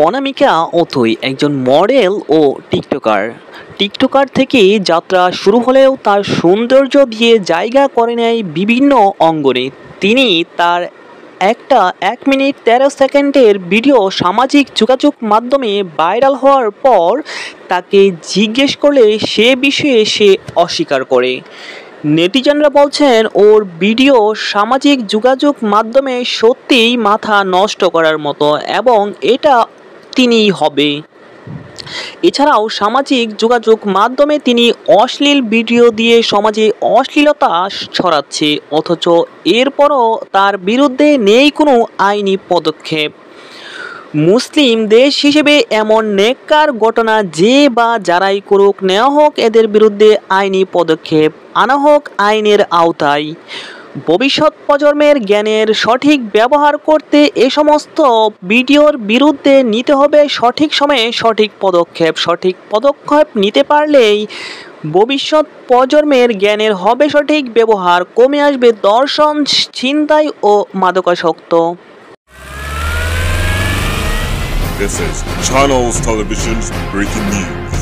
অনামিকা অথই একজন মডেল ও টিকটকার থেকে যাত্রা শুরু হলেও তার সৌন্দর্য দিয়ে জায়গা করে নেয় বিভিন্ন অঙ্গনে। তিনি তার একটা 1 মিনিট 13 সেকেন্ডের ভিডিও সামাজিক যোগাযোগ মাধ্যমে ভাইরাল হওয়ার পর তাকে জিজ্ঞেস করলে সে বিষয়ে সে অস্বীকার করে। নেটিজনরা বলছেন ওর ভিডিও সামাজিক যোগাযোগ মাধ্যমে সত্যিই মাথা নষ্ট করার মতো এবং এটা তিনিই হবে। এছাড়াও সামাজিক যোগাযোগ মাধ্যমে তিনি অশ্লীল ভিডিও দিয়ে সমাজে অশ্লীলতা ছড়াচ্ছে, অথচ এরপরও তার বিরুদ্ধে নেই কোনো আইনি পদক্ষেপ। মুসলিম দেশ হিসেবে এমন নেককার ঘটনা যে বা যারাই করুক নেওয়া হোক এদের বিরুদ্ধে আইনি পদক্ষেপ আনা হোক আইনের আওতায়। ভবিষ্যৎ প্রজন্মের জ্ঞানের সঠিক ব্যবহার করতে এ সমস্ত ভিডিওর বিরুদ্ধে নিতে হবে সঠিক সময়ে সঠিক পদক্ষেপ নিতে পারলেই ভবিষ্যৎ প্রজন্মের জ্ঞানের হবে সঠিক ব্যবহার, কমে আসবে ধর্ষণ, ছিনতাই ও মাদকাসক্ত। This is Channels Television's breaking news.